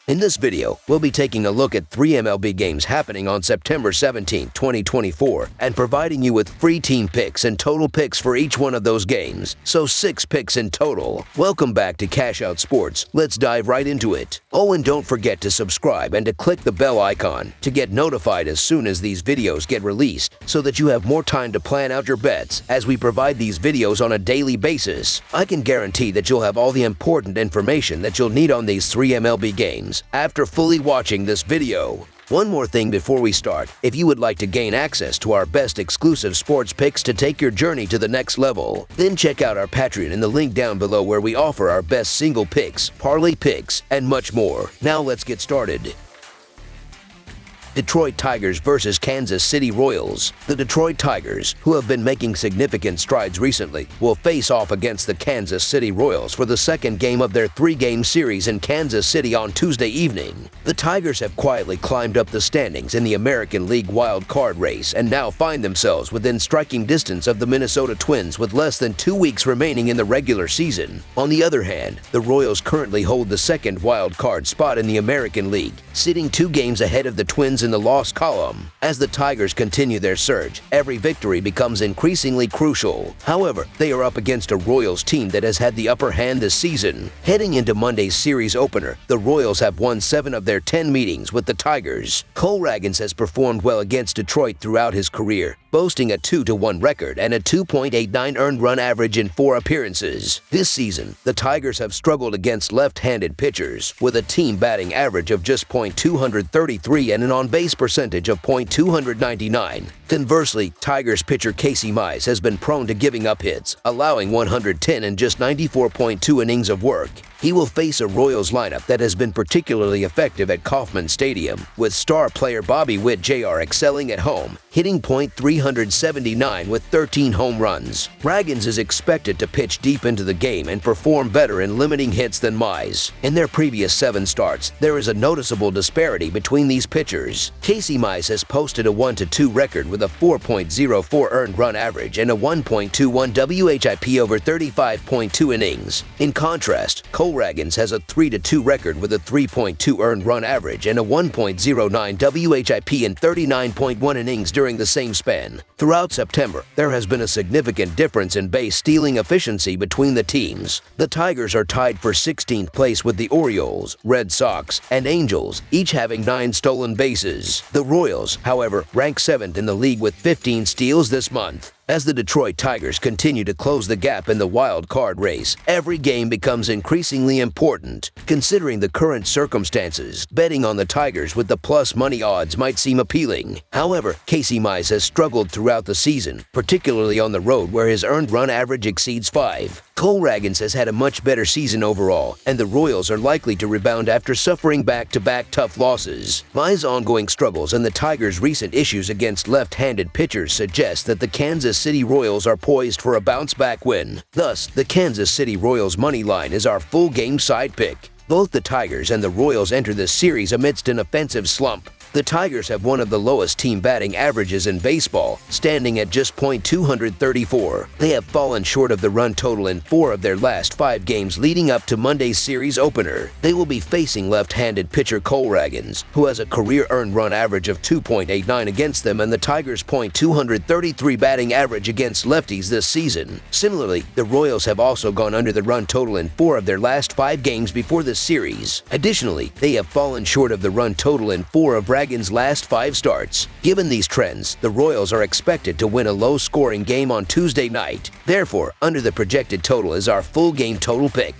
In this video, we'll be taking a look at 3 MLB games happening on September 17, 2024, and providing you with free team picks and total picks for each one of those games, so 6 picks in total. Welcome back to Cash Out Sports. Let's dive right into it. Oh, and don't forget to subscribe and to click the bell icon to get notified as soon as these videos get released, so that you have more time to plan out your bets as we provide these videos on a daily basis. I can guarantee that you'll have all the important information that you'll need on these 3 MLB games after fully watching this video. One more thing before we start: if you would like to gain access to our best exclusive sports picks to take your journey to the next level, then check out our Patreon in the link down below, where we offer our best single picks, parlay picks, and much more. Now let's get started. Detroit Tigers versus Kansas City Royals. The Detroit Tigers, who have been making significant strides recently, will face off against the Kansas City Royals for the second game of their 3-game series in Kansas City on Tuesday evening. The Tigers have quietly climbed up the standings in the American League wild card race and now find themselves within striking distance of the Minnesota Twins with less than 2 weeks remaining in the regular season. On the other hand, the Royals currently hold the second wild card spot in the American League, sitting 2 games ahead of the Twins in the loss column. As the Tigers continue their surge, every victory becomes increasingly crucial. However, they are up against a Royals team that has had the upper hand this season. Heading into Monday's series opener, the Royals have won 7 of their 10 meetings with the Tigers. Cole Ragans has performed well against Detroit throughout his career, boasting a 2-1 record and a 2.89 earned run average in 4 appearances. This season, the Tigers have struggled against left-handed pitchers, with a team batting average of just .233 and an on-base percentage of .299. Conversely, Tigers pitcher Casey Mize has been prone to giving up hits, allowing 110 in just 94.2 innings of work. He will face a Royals lineup that has been particularly effective at Kauffman Stadium, with star player Bobby Witt Jr. excelling at home, hitting .379 with 13 home runs. Ragans is expected to pitch deep into the game and perform better in limiting hits than Mize. In their previous 7 starts, there is a noticeable disparity between these pitchers. Casey Mize has posted a 1-2 record with a 4.04 earned run average and a 1.21 WHIP over 35.2 innings. In contrast, Cole Ragans has a 3-2 record with a 3.2 earned run average and a 1.09 WHIP in 39.1 innings during the same span. Throughout September, there has been a significant difference in base stealing efficiency between the teams. The Tigers are tied for 16th place with the Orioles, Red Sox, and Angels, each having 9 stolen bases. The Royals, however, rank 7th in the league with 15 steals this month. As the Detroit Tigers continue to close the gap in the wild card race, every game becomes increasingly important. Considering the current circumstances, betting on the Tigers with the plus money odds might seem appealing. However, Casey Mize has struggled throughout the season, particularly on the road, where his earned run average exceeds 5. Cole Ragans has had a much better season overall, and the Royals are likely to rebound after suffering back-to-back tough losses. Mize's ongoing struggles and the Tigers' recent issues against left-handed pitchers suggest that the Kansas City Royals are poised for a bounce-back win. Thus, the Kansas City Royals money line is our full-game side pick. Both the Tigers and the Royals enter this series amidst an offensive slump. The Tigers have one of the lowest team batting averages in baseball, standing at just .234. They have fallen short of the run total in 4 of their last 5 games leading up to Monday's series opener. They will be facing left-handed pitcher Cole Ragans, who has a career earned run average of 2.89 against them and the Tigers' .233 batting average against lefties this season. Similarly, the Royals have also gone under the run total in 4 of their last 5 games before this series. Additionally, they have fallen short of the run total in 4 of Ragans' last 5 starts. Given these trends, the Royals are expected to win a low-scoring game on Tuesday night. Therefore, under the projected total is our full-game total pick.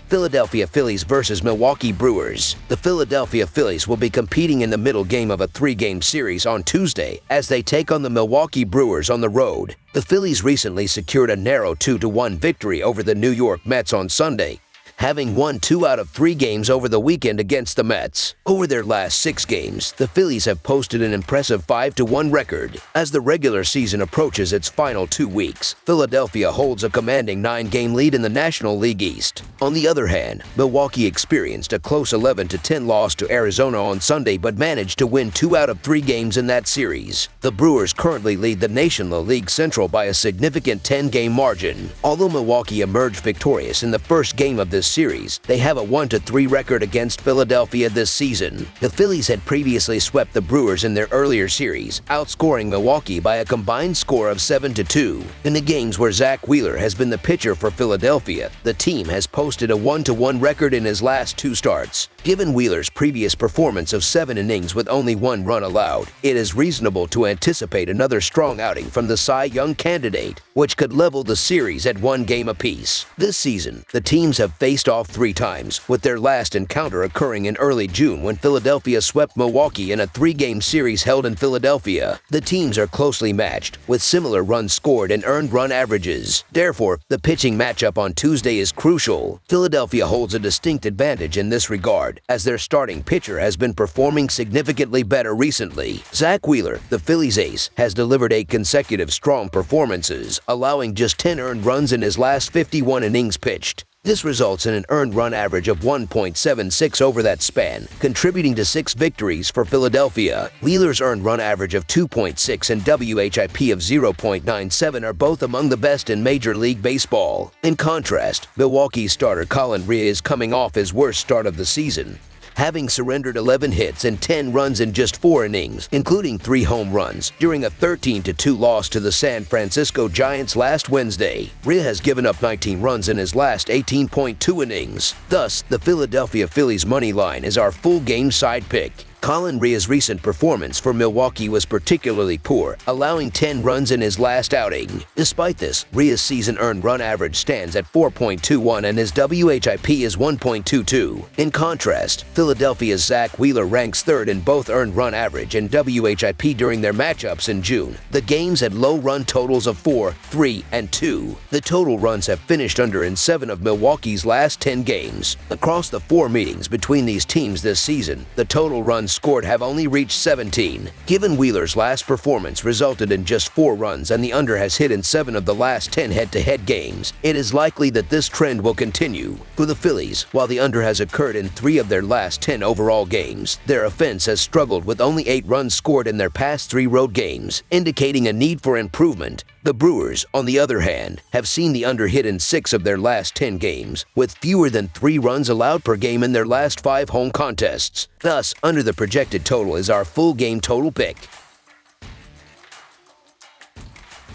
Philadelphia Phillies versus Milwaukee Brewers. The Philadelphia Phillies will be competing in the middle game of a 3-game series on Tuesday as they take on the Milwaukee Brewers on the road. The Phillies recently secured a narrow 2-1 victory over the New York Mets on Sunday, having won 2 out of 3 games over the weekend against the Mets. Over their last 6 games, the Phillies have posted an impressive 5-1 record. As the regular season approaches its final 2 weeks, Philadelphia holds a commanding 9-game lead in the National League East. On the other hand, Milwaukee experienced a close 11-10 loss to Arizona on Sunday but managed to win 2 out of 3 games in that series. The Brewers currently lead the National League Central by a significant 10-game margin. Although Milwaukee emerged victorious in the first game of this this series, they have a 1-3 record against Philadelphia this season. The Phillies had previously swept the Brewers in their earlier series, outscoring Milwaukee by a combined score of 7-2. In the games where Zack Wheeler has been the pitcher for Philadelphia, the team has posted a 1-1 record in his last 2 starts. Given Wheeler's previous performance of 7 innings with only 1 run allowed, it is reasonable to anticipate another strong outing from the Cy Young candidate, which could level the series at 1 game apiece. This season, the teams have faced off 3 times, with their last encounter occurring in early June when Philadelphia swept Milwaukee in a 3-game series held in Philadelphia. The teams are closely matched, with similar runs scored and earned run averages. Therefore, the pitching matchup on Tuesday is crucial. Philadelphia holds a distinct advantage in this regard, as their starting pitcher has been performing significantly better recently. Zack Wheeler, the Phillies ace, has delivered 8 consecutive strong performances, allowing just 10 earned runs in his last 51 innings pitched. This results in an earned run average of 1.76 over that span, contributing to 6 victories for Philadelphia. Wheeler's earned run average of 2.6 and WHIP of 0.97 are both among the best in Major League Baseball. In contrast, Milwaukee's starter Colin Rea is coming off his worst start of the season, having surrendered 11 hits and 10 runs in just 4 innings, including 3 home runs, during a 13-2 loss to the San Francisco Giants last Wednesday. Rea has given up 19 runs in his last 18.2 innings. Thus, the Philadelphia Phillies money line is our full game side pick. Colin Rea's recent performance for Milwaukee was particularly poor, allowing 10 runs in his last outing. Despite this, Rea's season earned run average stands at 4.21 and his WHIP is 1.22. In contrast, Philadelphia's Zack Wheeler ranks 3rd in both earned run average and WHIP during their matchups in June. The games had low run totals of 4, 3, and 2. The total runs have finished under in 7 of Milwaukee's last 10 games. Across the 4 meetings between these teams this season, the total runs scored have only reached 17. Given Wheeler's last performance resulted in just 4 runs and the under has hit in 7 of the last 10 head-to-head games, it is likely that this trend will continue. For the Phillies, while the under has occurred in 3 of their last 10 overall games, their offense has struggled with only 8 runs scored in their past 3 road games, indicating a need for improvement. The Brewers, on the other hand, have seen the under hit in 6 of their last 10 games, with fewer than 3 runs allowed per game in their last 5 home contests. Thus, under the projected total is our full game total pick.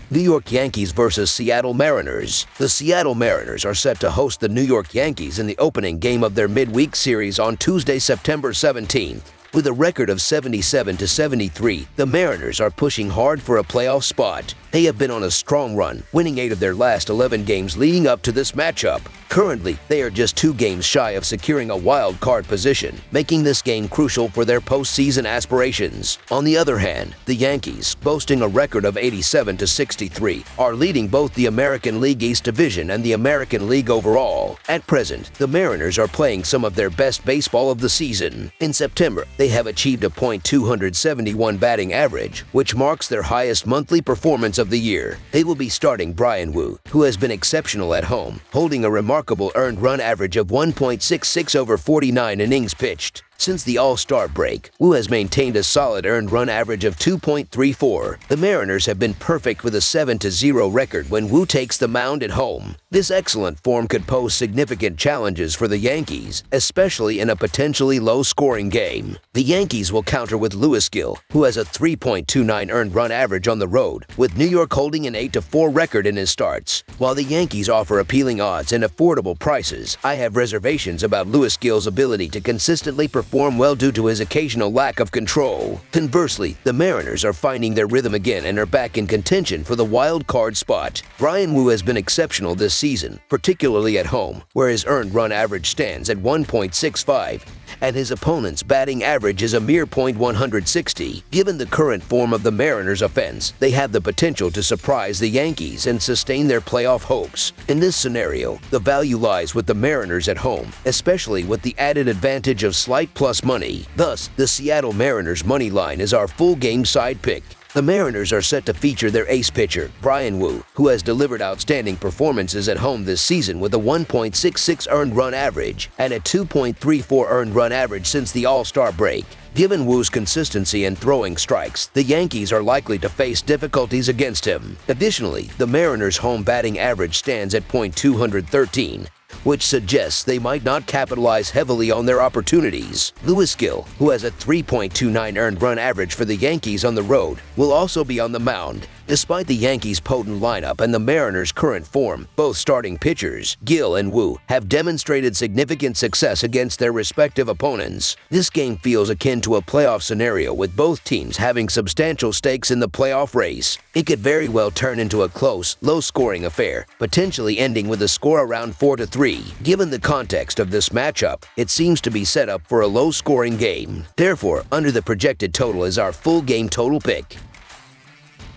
New York Yankees versus Seattle Mariners. The Seattle Mariners are set to host the New York Yankees in the opening game of their midweek series on Tuesday, September 17th. With a record of 77-73, the Mariners are pushing hard for a playoff spot. They have been on a strong run, winning 8 of their last 11 games leading up to this matchup. Currently, they are just 2 games shy of securing a wild card position, making this game crucial for their postseason aspirations. On the other hand, the Yankees, boasting a record of 87-63, are leading both the American League East Division and the American League overall. At present, the Mariners are playing some of their best baseball of the season. In September, they have achieved a .271 batting average, which marks their highest monthly performance of the year. They will be starting Bryan Woo, who has been exceptional at home, holding a remarkable earned run average of 1.66 over 49 innings pitched. Since the All-Star break, Woo has maintained a solid earned run average of 2.34. The Mariners have been perfect with a 7-0 record when Woo takes the mound at home. This excellent form could pose significant challenges for the Yankees, especially in a potentially low-scoring game. The Yankees will counter with Louis Gill, who has a 3.29 earned run average on the road, with New York holding an 8-4 record in his starts. While the Yankees offer appealing odds and affordable prices, I have reservations about Louis Gill's ability to consistently perform well due to his occasional lack of control. Conversely, the Mariners are finding their rhythm again and are back in contention for the wild card spot. Bryan Woo has been exceptional this season, particularly at home, where his earned run average stands at 1.65, and his opponent's batting average is a mere .160. Given the current form of the Mariners' offense, they have the potential to surprise the Yankees and sustain their playoff hopes. In this scenario, the value lies with the Mariners at home, especially with the added advantage of slight plus money. Thus, the Seattle Mariners money line is our full game side pick. The Mariners are set to feature their ace pitcher, Bryan Woo, who has delivered outstanding performances at home this season with a 1.66 earned run average and a 2.34 earned run average since the All-Star break. Given Woo's consistency in throwing strikes, the Yankees are likely to face difficulties against him. Additionally, the Mariners' home batting average stands at .213, which suggests they might not capitalize heavily on their opportunities. Lewis Gill, who has a 3.29 earned run average for the Yankees on the road, will also be on the mound. Despite the Yankees' potent lineup and the Mariners' current form, both starting pitchers, Gill and Wu, have demonstrated significant success against their respective opponents. This game feels akin to a playoff scenario, with both teams having substantial stakes in the playoff race. It could very well turn into a close, low-scoring affair, potentially ending with a score around 4-3. Given the context of this matchup, it seems to be set up for a low-scoring game. Therefore, under the projected total is our full game total pick.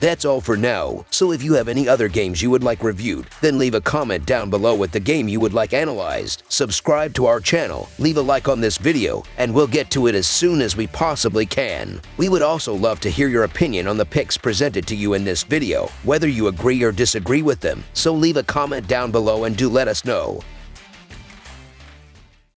That's all for now, so if you have any other games you would like reviewed, then leave a comment down below with the game you would like analyzed. Subscribe to our channel, leave a like on this video, and we'll get to it as soon as we possibly can. We would also love to hear your opinion on the picks presented to you in this video, whether you agree or disagree with them, so leave a comment down below and do let us know.